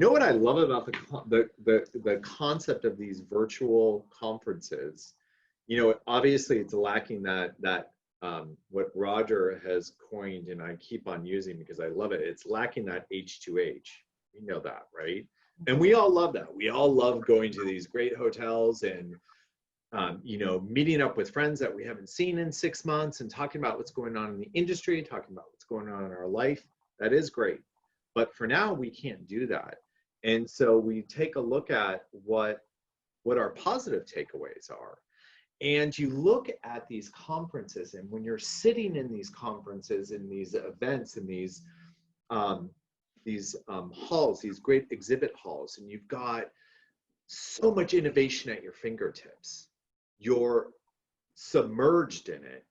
know what I love about the concept of these virtual conferences? You know, obviously it's lacking that what Roger has coined, and I keep on using because I love it. It's lacking that H2H. You know that, right? And we all love that. We all love going to these great hotels and you know, meeting up with friends that we haven't seen in 6 months and talking about what's going on in the industry, talking about what's going on in our life. That is great. But for now, we can't do that. And so we take a look at what our positive takeaways are. And you look at these conferences, and when you're sitting in these conferences, in these events, in these halls, these great exhibit halls, and you've got so much innovation at your fingertips. You're submerged in it.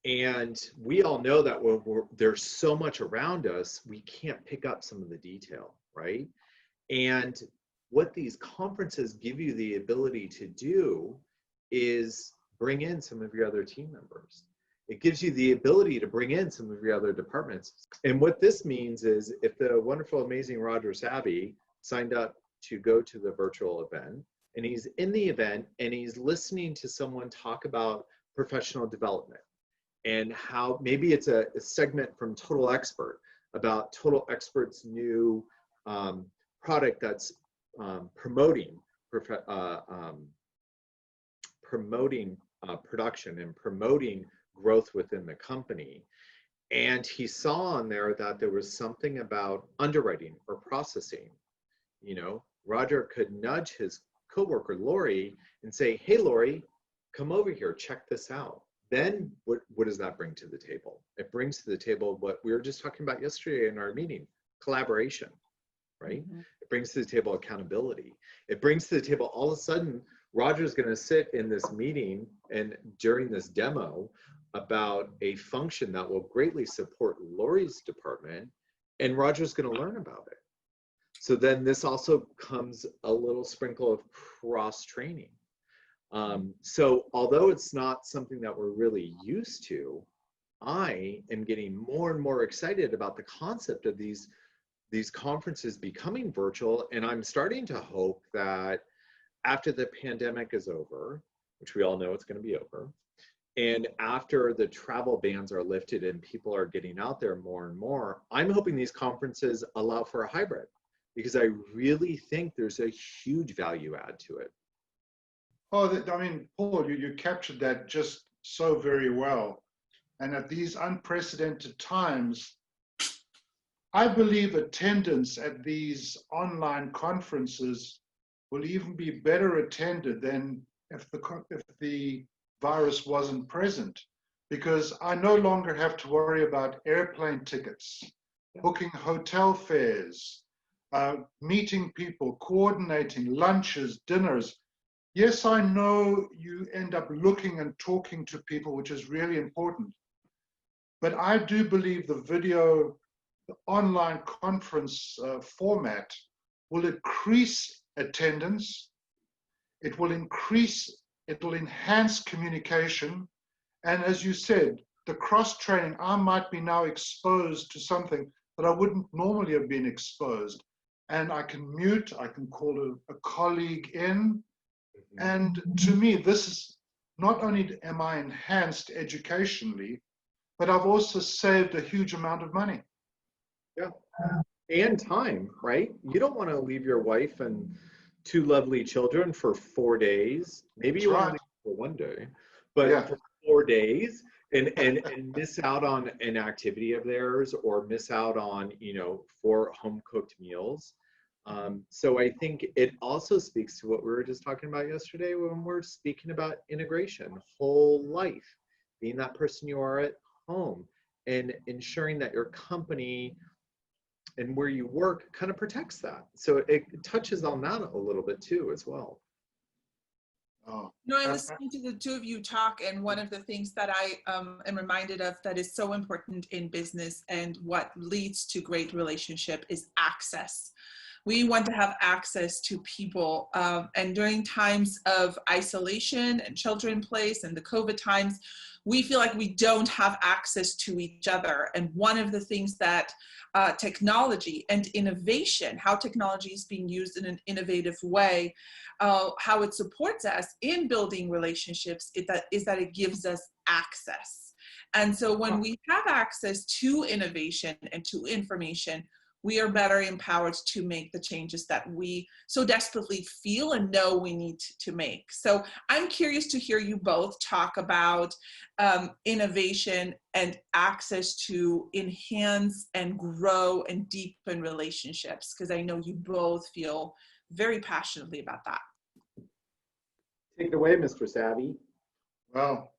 And we all know that when there's so much around us, we can't pick up some of the detail, right? And what these conferences give you the ability to do is bring in some of your other team members. It gives you the ability to bring in some of your other departments. And what this means is if the wonderful, amazing Roger Savy signed up to go to the virtual event, and he's in the event and he's listening to someone talk about professional development and how maybe it's a segment from Total Expert about Total Expert's new product that's promoting production and promoting growth within the company. And he saw on there that there was something about underwriting or processing. You know, Roger could nudge his coworker, Lori, and say, hey, Lori, come over here, check this out. Then what does that bring to the table? It brings to the table what we were just talking about yesterday in our meeting, collaboration, right? Mm-hmm. It brings to the table accountability. It brings to the table, all of a sudden, Roger's gonna sit in this meeting and during this demo about a function that will greatly support Lori's department, and Roger's gonna learn about it. So then this also comes a little sprinkle of cross-training. So although it's not something that we're really used to, I am getting more and more excited about the concept of these conferences becoming virtual. And I'm starting to hope that after the pandemic is over, which we all know it's going to be over, and after the travel bans are lifted and people are getting out there more and more, I'm hoping these conferences allow for a hybrid, because I really think there's a huge value add to it. Oh, I mean, Paul, you captured that just so very well. And at these unprecedented times, I believe attendance at these online conferences will even be better attended than if the virus wasn't present, because I no longer have to worry about airplane tickets, booking hotel fares, meeting people, coordinating lunches, dinners. Yes, I know you end up looking and talking to people, which is really important. But I do believe the online conference format will increase attendance. It will enhance communication. And as you said, the cross-training, I might be now exposed to something that I wouldn't normally have been exposed. And I can mute, I can call a colleague in. And to me, this is not only am I enhanced educationally, but I've also saved a huge amount of money. Yeah, and time, right? You don't want to leave your wife and 2 lovely children for 4 days. Maybe you want to leave for 1 day, but for 4 days and miss out on an activity of theirs, or miss out on, you know, 4 home-cooked meals. So I think it also speaks to what we were just talking about yesterday when we're speaking about integration, whole life, being that person you are at home, and ensuring that your company and where you work kind of protects that. So it touches on that a little bit too as well. Oh. No, I'm listening to the two of you talk, and one of the things that I am reminded of that is so important in business and what leads to great relationship is access. We want to have access to people, and during times of isolation and shelter in place and the COVID times, we feel like we don't have access to each other. And one of the things that technology and innovation, how technology is being used in an innovative way, how it supports us in building relationships, is that it gives us access. And so when we have access to innovation and to information, we are better empowered to make the changes that we so desperately feel and know we need to make. So I'm curious to hear you both talk about innovation and access to enhance and grow and deepen relationships, because I know you both feel very passionately about that. Take it away, Mr. Savy. Well,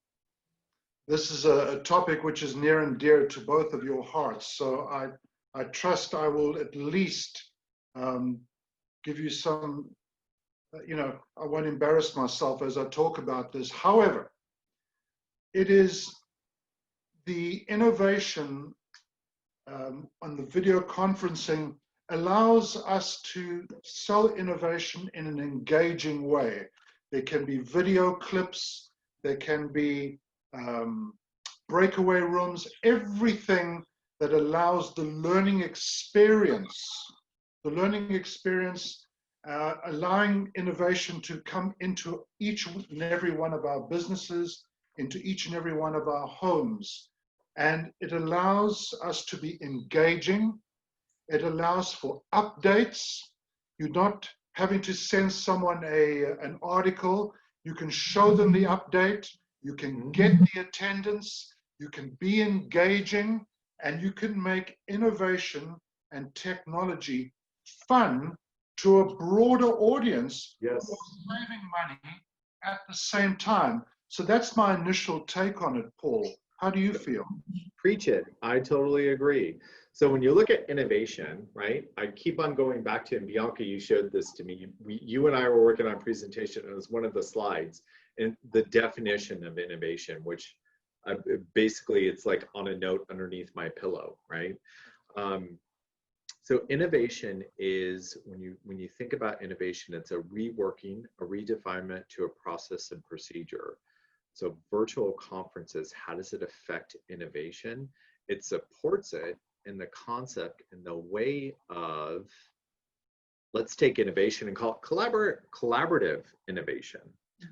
this is a topic which is near and dear to both of your hearts. So I trust I will at least give you some, I won't embarrass myself as I talk about this. However, it is the innovation on the video conferencing allows us to sell innovation in an engaging way. There can be video clips, there can be breakaway rooms, everything that allows the learning experience, allowing innovation to come into each and every one of our businesses, into each and every one of our homes. And it allows us to be engaging. It allows for updates. You're not having to send someone an article. You can show them the update. You can get the attendance. You can be engaging. And you can make innovation and technology fun to a broader audience, yes, while saving money at the same time. So that's my initial take on it, Paul. How do you feel? Preach it. I totally agree. So when you look at innovation, right, I keep on going back to, and Bianca, you showed this to me. You and I were working on a presentation, and it was one of the slides, and the definition of innovation, which basically it's like on a note underneath my pillow, right? So innovation is, when you think about innovation, it's a reworking, a redefinement to a process and procedure. So virtual conferences, how does it affect innovation? It supports it in the concept, in the way of, let's take innovation and call it collaborative innovation.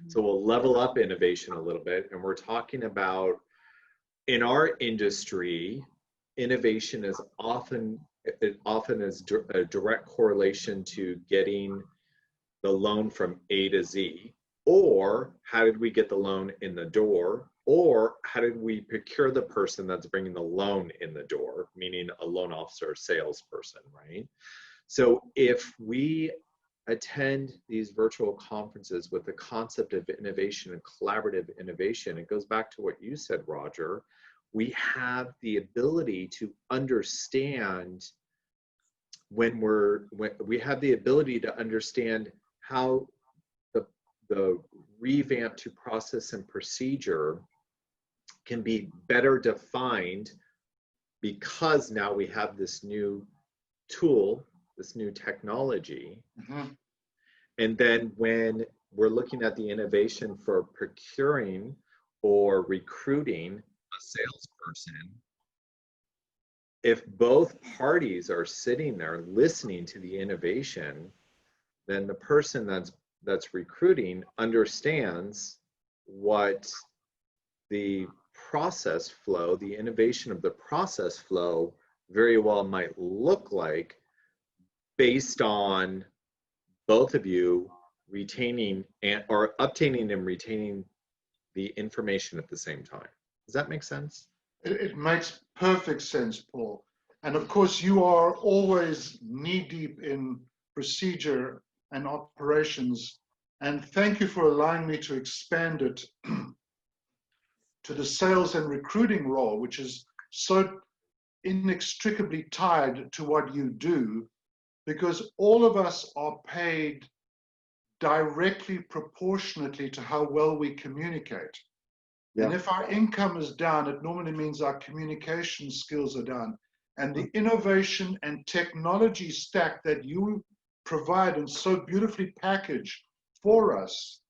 So we'll level up innovation a little bit, and we're talking about, in our industry, innovation is often is a direct correlation to getting the loan from A to Z, or how did we get the loan in the door, or how did we procure the person that's bringing the loan in the door, meaning a loan officer, salesperson, right? So if we attend these virtual conferences with the concept of innovation and collaborative innovation, it goes back to what you said, Roger. We have the ability to understand we have the ability to understand how the revamp to process and procedure can be better defined, because now we have this new tool, this new technology. And then when we're looking at the innovation for procuring or recruiting a salesperson, if both parties are sitting there listening to the innovation, then the person that's recruiting understands what the process flow, the innovation of the process flow very well might look like, based on both of you retaining or obtaining and retaining the information at the same time. Does that make sense? It makes perfect sense, Paul. And of course, you are always knee-deep in procedure and operations. And thank you for allowing me to expand it to the sales and recruiting role, which is so inextricably tied to what you do, because all of us are paid directly proportionately to how well we communicate. Yeah. And if our income is down, it normally means our communication skills are down. And the innovation and technology stack that you provide and so beautifully package for us,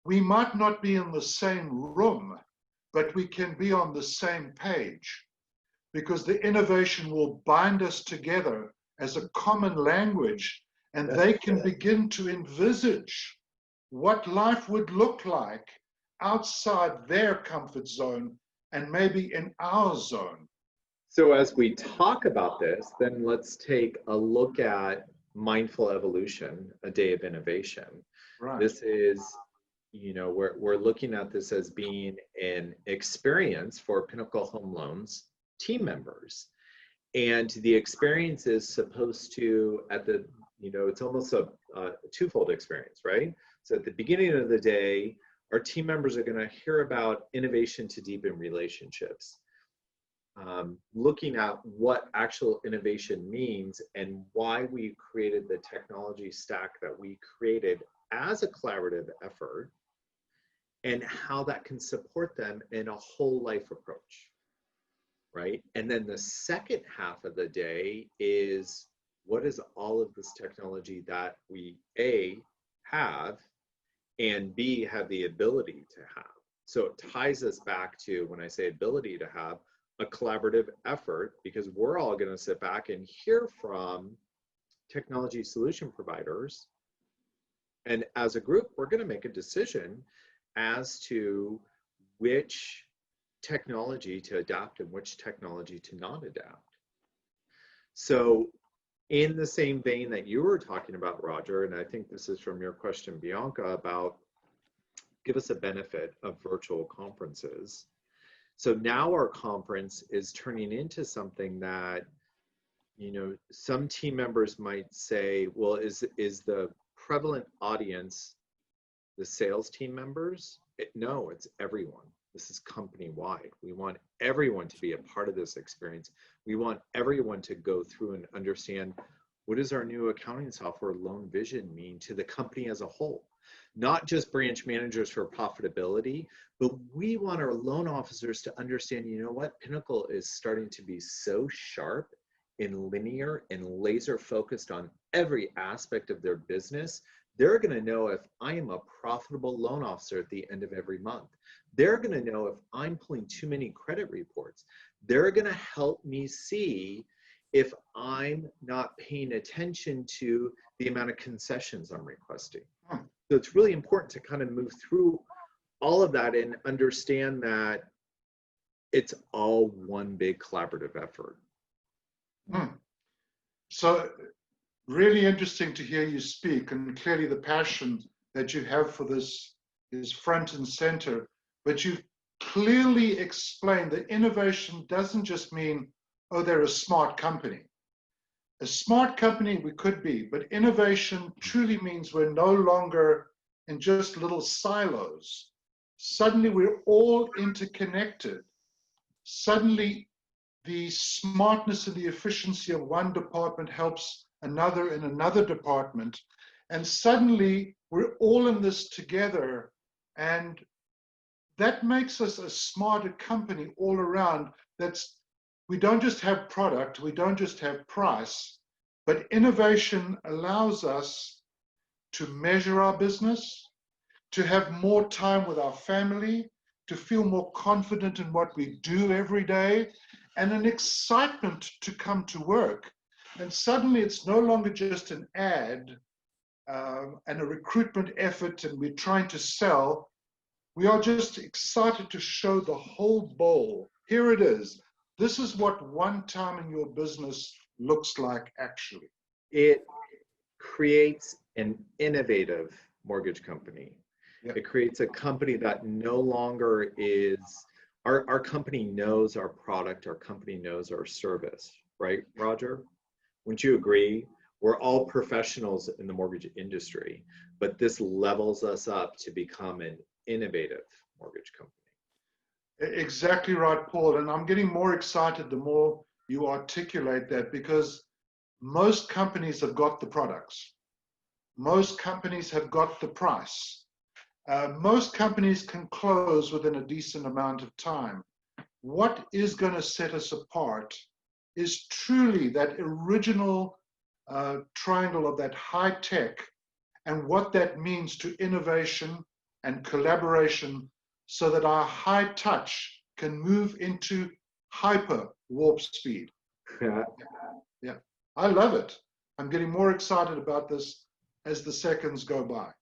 we might not be in the same room, but we can be on the same page, because the innovation will bind us together as a common language, and they can begin to envisage what life would look like outside their comfort zone and maybe in our zone. So as we talk about this, then let's take a look at Mindful Evolution, a day of innovation. Right. This is, you know, we're looking at this as being an experience for Pinnacle Home Loans team members. And the experience is supposed to, at the, you know, it's almost a twofold experience, right? So at the beginning of the day, our team members are going to hear about innovation to deepen relationships. Looking at what actual innovation means and why we created the technology stack that we created as a collaborative effort, and how that can support them in a whole life approach, right? And then the second half of the day is, what is all of this technology that we A, have, and B, have the ability to have? So it ties us back to, when I say ability to have, a collaborative effort, because we're all going to sit back and hear from technology solution providers. And as a group, we're going to make a decision as to which technology to adapt and which technology to not adapt. So in the same vein that you were talking about, Roger, and I think this is from your question, Bianca, about give us a benefit of virtual conferences. So now our conference is turning into something that, you know, some team members might say, well, is the prevalent audience the sales team members? No, it's everyone. This is company-wide. We want everyone to be a part of this experience. We want everyone to go through and understand, what does our new accounting software Loan Vision mean to the company as a whole? Not just branch managers for profitability, but we want our loan officers to understand, you know what, Pinnacle is starting to be so sharp and linear and laser focused on every aspect of their business. They're going to know if I am a profitable loan officer at the end of every month. They're going to know if I'm pulling too many credit reports. They're going to help me see if I'm not paying attention to the amount of concessions I'm requesting. So it's really important to kind of move through all of that and understand that it's all one big collaborative effort. So really interesting to hear you speak, and clearly the passion that you have for this is front and center, but you've clearly explained that innovation doesn't just mean, oh, they're a smart company. A smart company we could be, but innovation truly means we're no longer in just little silos. Suddenly we're all interconnected. Suddenly the smartness and the efficiency of one department helps another in another department. And suddenly we're all in this together. And that makes us a smarter company all around. We don't just have product, we don't just have price, but innovation allows us to measure our business, to have more time with our family, to feel more confident in what we do every day, and an excitement to come to work. And suddenly it's no longer just an ad and a recruitment effort and we're trying to sell. We are just excited to show the whole bowl. Here it is. This is what one time in your business looks like actually. It creates an innovative mortgage company. Yep. It creates a company that no longer is, our company knows our product, our company knows our service, right, Roger? Wouldn't you agree? We're all professionals in the mortgage industry, but this levels us up to become an innovative mortgage company. Exactly right, Paul. And I'm getting more excited the more you articulate that, because most companies have got the products. Most companies have got the price. Most companies can close within a decent amount of time. What is going to set us apart is truly that original triangle of that high tech and what that means to innovation and collaboration, so that our high touch can move into hyper warp speed. Yeah, I love it. I'm getting more excited about this as the seconds go by.